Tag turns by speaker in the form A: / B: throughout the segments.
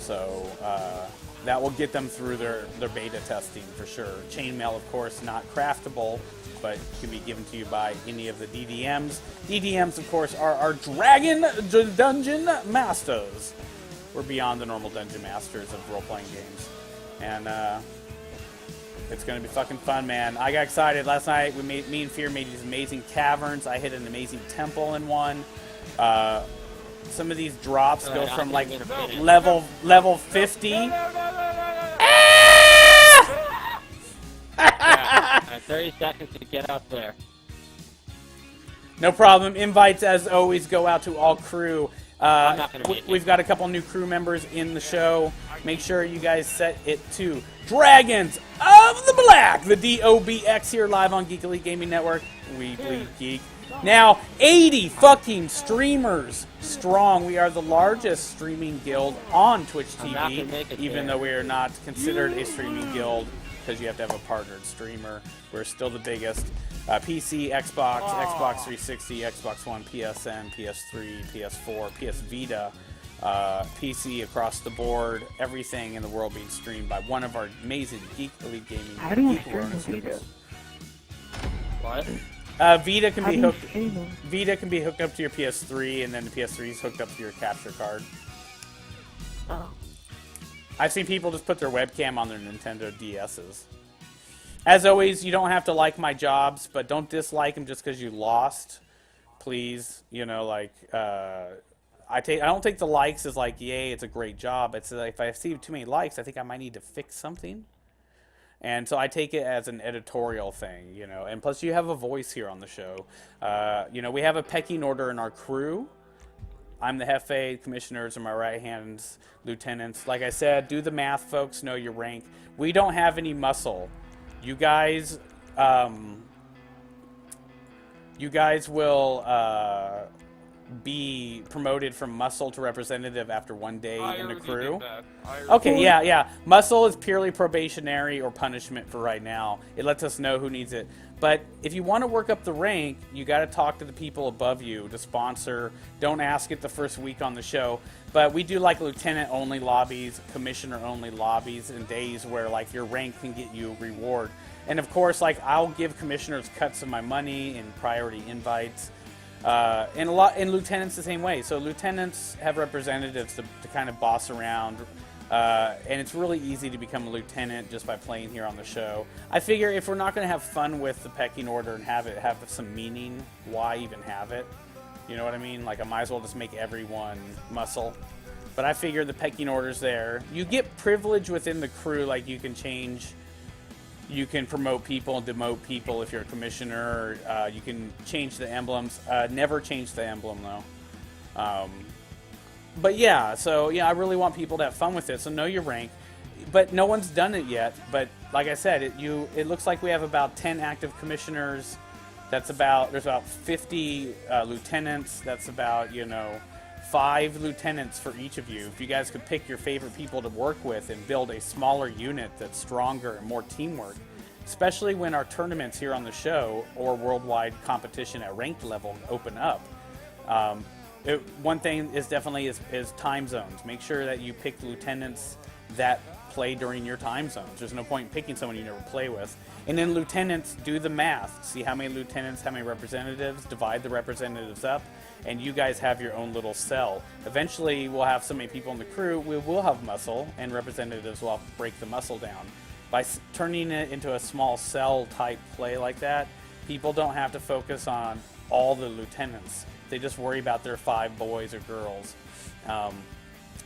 A: So that will get them through their beta testing for sure. Chainmail, of course, not craftable, but can be given to you by any of the DDMs. DDMs, of course, are our Dragon Dungeon Masters. We're beyond the normal Dungeon Masters of role-playing games. And it's going to be fucking fun, man. I got excited. Last night, me and Fear made these amazing caverns. I hit an amazing temple in one. Some of these drops go from like level 50.
B: Yeah, 30 seconds to get up there.
A: No problem. Invites, as always, go out to all crew. We've got a couple new crew members in the show. Make sure you guys set it to Dragons of the Black, the DOBX here live on Geek Elite Gaming Network. We bleed geek. Now, 80 fucking streamers strong. We are the largest streaming guild on Twitch TV, even though we are not considered a streaming guild because you have to have a partnered streamer. We're still the biggest. PC, Xbox, Xbox 360, Xbox One, PSN, PS3, PS4, PS Vita, PC across the board. Everything in the world being streamed by one of our amazing Geek Elite Gaming.
C: How do you stream Vita?
B: What?
A: Vita can be hooked. Vita can be hooked up to your PS3, and then the PS3 is hooked up to your capture card.
C: Oh.
A: I've seen people just put their webcam on their Nintendo DS's. As always, you don't have to like my jobs, but don't dislike them just because you lost. Please, you know, like I don't take the likes as like, yay, it's a great job. It's like if I see too many likes, I think I might need to fix something. And so I take it as an editorial thing, you know. And plus, you have a voice here on the show. You know, we have a pecking order in our crew. I'm the Hefe, commissioners are my right hands, lieutenants. Like I said, do the math, folks. Know your rank. We don't have any muscle. You guys will be promoted from muscle to representative after 1 day in the crew. Okay, yeah. Muscle is purely probationary or punishment for right now. It lets us know who needs it. But if you want to work up the rank, you got to talk to the people above you to sponsor. Don't ask it the first week on the show. But we do like lieutenant-only lobbies, commissioner-only lobbies, and days where like your rank can get you reward. And of course, like I'll give commissioners cuts of my money and priority invites. And lieutenants the same way. So lieutenants have representatives to kind of boss around. And it's really easy to become a lieutenant just by playing here on the show. I figure if we're not going to have fun with the pecking order and have it have some meaning, why even have it? You know what I mean? Like I might as well just make everyone muscle. But I figure the pecking order's there. You get privilege within the crew, like you can change, you can promote people and demote people if you're a commissioner. You can change the emblems. Never change the emblem though. But yeah, so yeah, I really want people to have fun with it. So know your rank, but no one's done it yet. But like I said, it looks like we have about 10 active commissioners. There's about 50 lieutenants. That's about 5 lieutenants for each of you. If you guys could pick your favorite people to work with and build a smaller unit that's stronger and more teamwork, especially when our tournaments here on the show or worldwide competition at ranked level open up. One thing is definitely is time zones. Make sure that you pick lieutenants that play during your time zones. There's no point in picking someone you never play with. And then lieutenants, do the math. See how many lieutenants, how many representatives, divide the representatives up, and you guys have your own little cell. Eventually, we'll have so many people in the crew, we will have muscle, and representatives will have to break the muscle down. By turning it into a small cell type play like that, people don't have to focus on all the lieutenants. They just worry about their 5 boys or girls.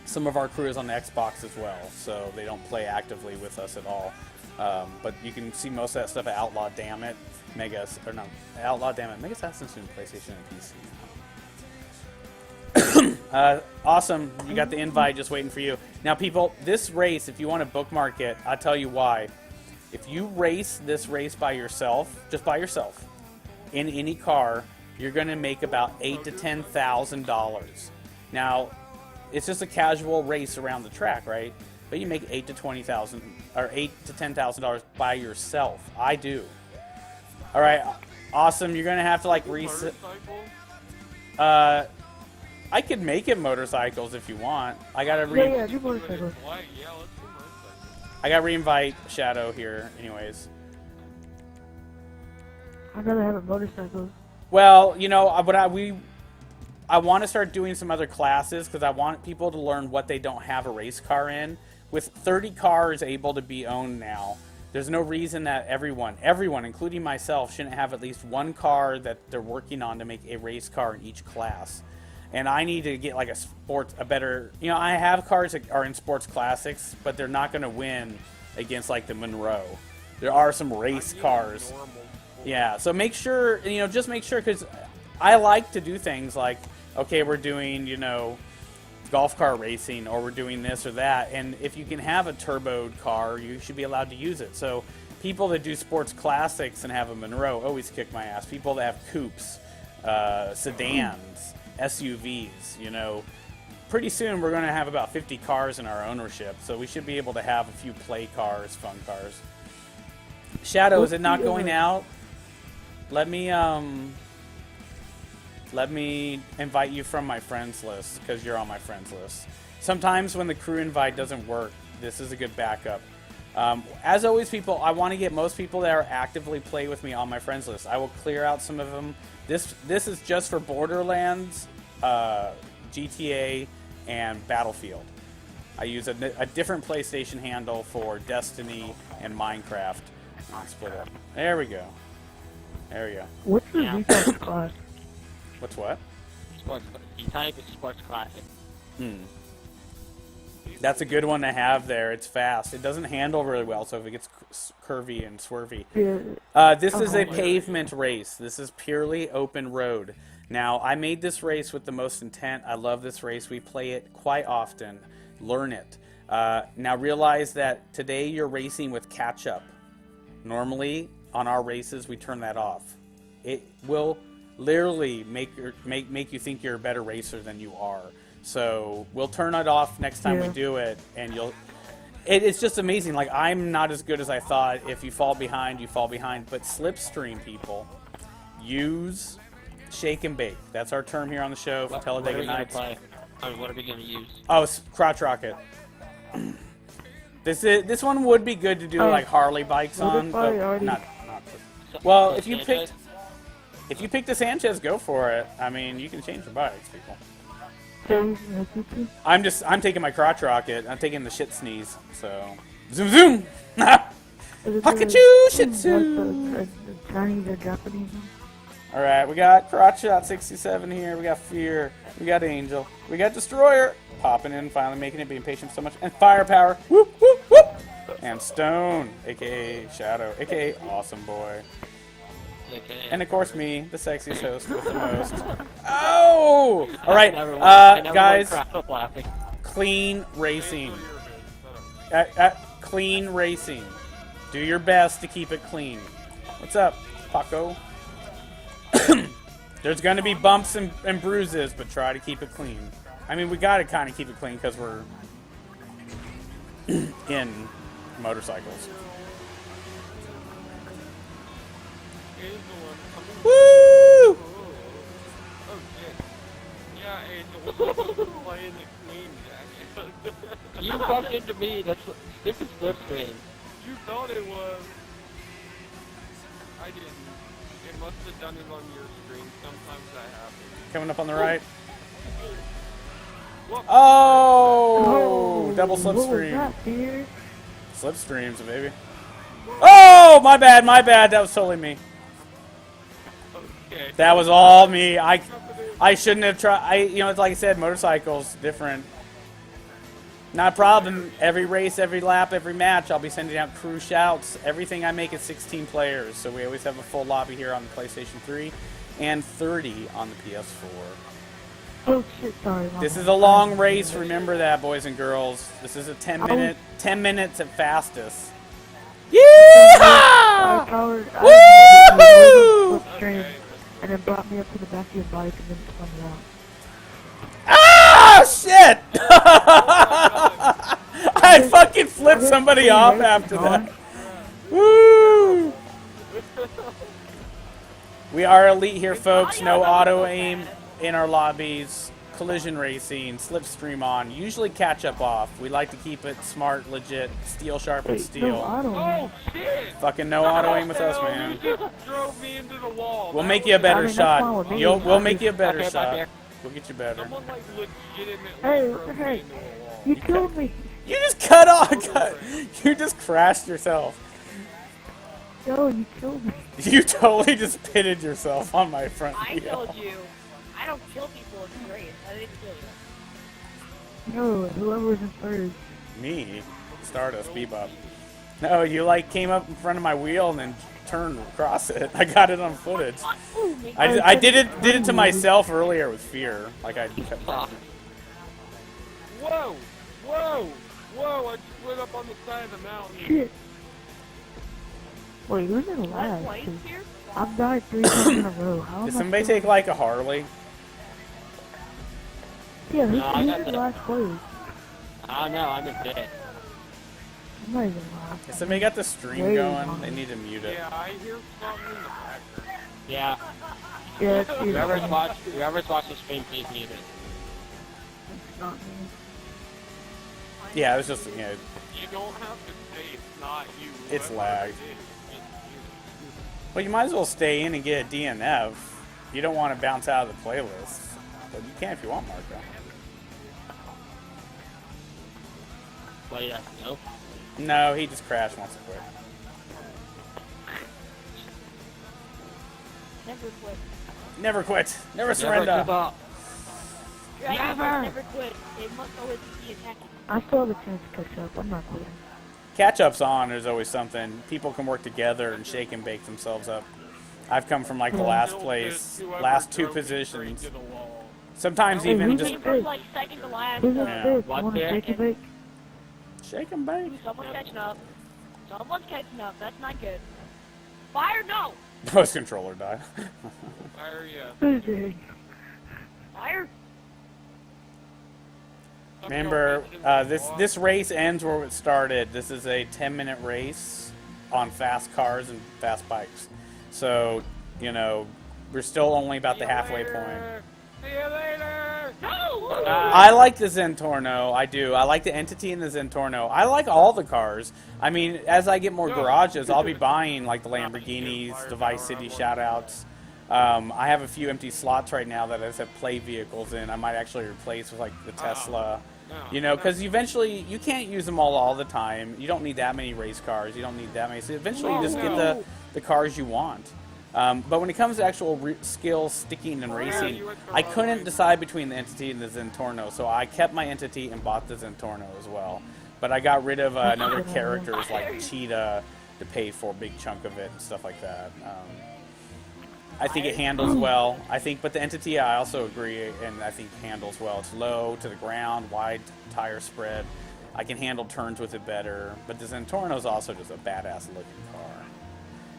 A: Some of our crew is on the Xbox as well, so they don't play actively with us at all. But you can see most of that stuff at Outlaw Dammit, Outlaw Dammit, Mega Assassin's on PlayStation and PC. Awesome, you got the invite just waiting for you. Now people, this race, if you want to bookmark it, I'll tell you why. If you race this race by yourself, just by yourself, in any car, you're going to make about $8,000 to $10,000. Now, it's just a casual race around the track, right? But you make $8,000 to $20,000 or $8,000 to $10,000 by yourself. I do. All right, awesome. You're going to have to like reset. I could make it motorcycles if you want. I gotta
C: Yeah, do motorcycles.
B: Yeah, let's do motorcycles.
A: I gotta re-invite Shadow here, anyways.
C: I'd rather have a motorcycle.
A: Well, you know, I want to start doing some other classes because I want people to learn what they don't have a race car in. With 30 cars able to be owned now, there's no reason that everyone, including myself, shouldn't have at least one car that they're working on to make a race car in each class. And I need to get like a better, you know, I have cars that are in sports classics, but they're not going to win against like the Monroe. There are some race cars. Yeah, so make sure, you know, just make sure, because I like to do things like, okay, we're doing, you know, golf car racing, or we're doing this or that, and if you can have a turboed car, you should be allowed to use it. So people that do sports classics and have a Monroe always kick my ass. People that have coupes, sedans, SUVs, you know, pretty soon we're going to have about 50 cars in our ownership, so we should be able to have a few play cars, fun cars. Shadow, is it not going out? Let me invite you from my friends list, because you're on my friends list. Sometimes when the crew invite doesn't work, this is a good backup. As always, people, I want to get most people that are actively play with me on my friends list. I will clear out some of them. This is just for Borderlands, GTA, and Battlefield. I use a different PlayStation handle for Destiny and Minecraft. I'll split up. There we go. There we go.
C: What's the defense class?
A: What's what?
B: Sports. E-Type is sports classic.
A: That's a good one to have there. It's fast. It doesn't handle really well, so if it gets curvy and swervy.
C: Yeah.
A: This is a pavement race. This is purely open road. Now, I made this race with the most intent. I love this race. We play it quite often. Learn it. Now, realize that today you're racing with catch-up. Normally, on our races, we turn that off. It will literally make you think you're a better racer than you are. So we'll turn it off next time we do it, and it's just amazing. Like, I'm not as good as I thought. If you fall behind, you fall behind. But slipstream, people, use shake and bake. That's our term here on the show for Talladega Nights.
B: What are we going to use?
A: Oh, crotch rocket. This one would be good to do like Harley bikes on, but not. Well, if you pick the Sanchez, go for it. I mean, you can change your bikes, people. I'm taking my crotch rocket. I'm taking the shit sneeze. So zoom zoom. Pikachu shih tzu.
C: Chinese or Japanese?
A: All right, we got crotch shot 67 here. We got fear. We got angel. We got destroyer popping in, finally making it, being patient so much, and firepower. Whoop whoop whoop. And stone, aka shadow, aka awesome boy. And of course me, the sexiest host with the most. Oh! Alright, guys, clean racing. Clean racing. Do your best to keep it clean. What's up, Paco? There's going to be bumps and bruises, but try to keep it clean. I mean, we got to kind of keep it clean because we're in motorcycles. Woo!
B: Oh shit. Yeah, Angel, playing the queen jacket. You bumped into me, this is slipstream. You thought it was. I didn't. It must have done it on your screen. Sometimes that happens.
A: Coming up on the right. Oh! Double slipstream. Slipstreams, baby. Oh! My bad, my bad. That was totally me.
B: Okay.
A: That was all me. I shouldn't have tried. You know, it's like I said, motorcycles different. Not a problem. Every race, every lap, every match, I'll be sending out crew shouts. Everything I make is 16 players, so we always have a full lobby here on the PlayStation 3 and 30 on the PS4.
C: Oh shit! Sorry.
A: This is a long race. Remember that, boys and girls. This is a 10 minutes at fastest. Yeah! Woo!
C: And then brought me up to the back of your bike and then spun me out.
A: Ah, shit! I fucking flipped somebody off after that. Woo! We are elite here, folks. No auto aim in our lobbies. collision racing, slipstream on, usually catch up off. We like to keep it smart, legit, steel sharpened steel.
B: Oh, shit!
A: Fucking no auto aim with us, man.
B: You just drove me into the wall.
A: We'll make you a better shot. We'll make you a better
B: Okay,
A: shot.
B: there.
A: We'll get you better.
B: Someone, like, legitimately
C: Hey, what
B: drove
C: the
B: me
C: heck?
B: into a wall.
C: You killed me.
A: You just cut off. You just crashed yourself.
C: Yo, you killed me.
A: You totally just pitted yourself on my front
D: I
A: wheel.
D: told you. I don't kill people in the race. I didn't kill you.
C: No, whoever was in first.
A: Me? Stardust, Bebop. No, you like came up in front of my wheel and then turned across it. I got it on footage. I did it to myself earlier with fear. Like I kept
B: Whoa! Whoa! Whoa! I just went up on the side of the mountain.
C: Shit. Wait, who's in
D: What
C: last?
D: place here?
C: I've died 3 times in a row. How
A: Did
C: am I
A: somebody
C: still-
A: take like a Harley?
C: Yeah,
B: No, I got
C: who's in
B: the-
C: last place?
B: I don't know, I'm in bed.
C: I'm not even last.
A: If somebody got the stream
C: Way
A: going,
C: behind.
A: they need to mute it.
B: Yeah, I hear something in the background. Yeah.
C: Yeah, it's you.
B: Whoever's watching the stream, please mute it.
C: It's not me.
A: Yeah, it was just,
B: You don't have to say it's not you.
A: It's
B: Whoever
A: lag.
B: it is, it's you.
A: well, you might as well stay in and get a DNF. You don't want to bounce out of the playlist. But you can if you want, Marco.
B: Well, yeah, no.
A: No, he just crashed once and quit.
D: Never quit.
A: Never quit. Never
B: Never
A: surrender.
B: give up.
D: Drivers
C: Never.
D: never quit. They must always be attacking.
C: I still have a chance to catch up. I'm not quitting.
A: Catch-up's on, there's always something. People can work together and shake and bake themselves up. I've come from like the last place, last 2 positions. Sometimes
C: Hey,
A: even
C: who's
A: just
C: in
D: From
C: first?
D: like second to last.
C: Who's in
A: Yeah.
C: first? You
B: What's
C: want to
B: that?
C: shake and bake?
A: shake and bake.
D: Someone's catching up. Someone's catching up. That's not good. Fire, no!
A: Post controller died.
B: Fire, yeah.
C: Who's it?
D: Fire?
A: Remember, this race ends where it started. This is a 10-minute race on fast cars and fast bikes. So, we're still only about the halfway point.
B: See you later!
D: No!
A: I like the Zentorno. I do. I like the Entity and the Zentorno. I like all the cars. I mean, as I get more garages, I'll be buying like the Lamborghinis, the Vice City shoutouts. I have a few empty slots right now that I just have play vehicles in. I might actually replace with like the Tesla. Because eventually you can't use them all the time. You don't need that many race cars. You don't need that many. So eventually you just get the cars you want. But when it comes to actual skill, sticking, and racing, I couldn't decide between the Entity and the Zentorno, so I kept my Entity and bought the Zentorno as well. But I got rid of another characters like Cheetah to pay for a big chunk of it and stuff like that. I think it handles well. But the Entity, I also agree, and I think handles well. It's low to the ground, wide tire spread. I can handle turns with it better. But the Zentorno is also just a badass looking car.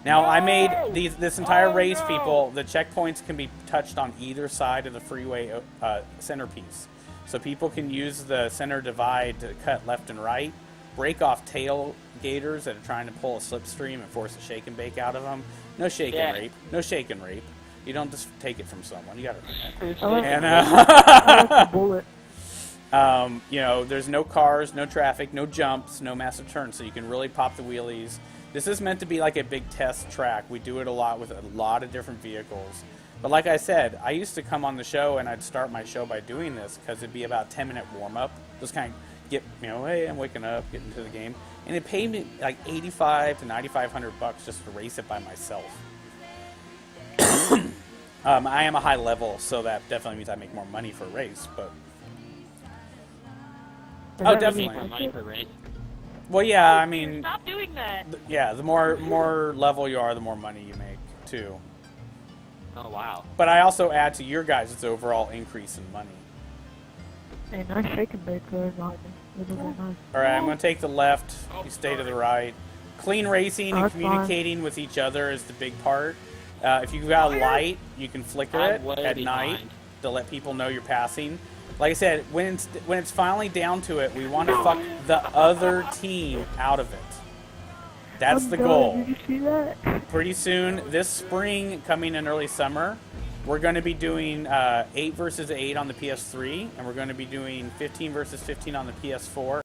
A: Now, I made this entire race, people, the checkpoints can be touched on either side of the freeway centerpiece. So people can use the center divide to cut left and right, break off tailgaters that are trying to pull a slipstream and force a shake and bake out of them. No shake and rape. No shake and rape. You don't just take it from someone. You got to earn it.
C: I like the bullet.
A: There's no cars, no traffic, no jumps, no massive turns, so you can really pop the wheelies. This is meant to be like a big test track. We do it a lot with a lot of different vehicles. But like I said, I used to come on the show and I'd start my show by doing this because it'd be about a 10-minute warm-up. Just kind of get, hey, I'm waking up, getting into the game. And it paid me like $8,500 to $9,500 just to race it by myself. I am a high level, so that definitely means I make more money for a race, but... Oh, definitely. Well, yeah, I mean...
D: Stop doing that!
A: Yeah, the more level you are, the more money you make, too.
B: Oh, wow.
A: But I also add to your guys' overall increase in money.
C: Hey, nice shake and bake there, not nice.
A: Alright, I'm going to take the left, you stay to the right. Clean racing and
C: That's
A: communicating with each other is the big part. If you've got a light, you can flicker it at night to let people know you're passing. Like I said, when it's finally down to it, we want to fuck the other team out of it. That's the goal.
C: Did you see that?
A: Pretty soon, this spring, coming in early summer, We're going to be doing 8 versus 8 on the PS3, and we're going to be doing 15 versus 15 on the PS4.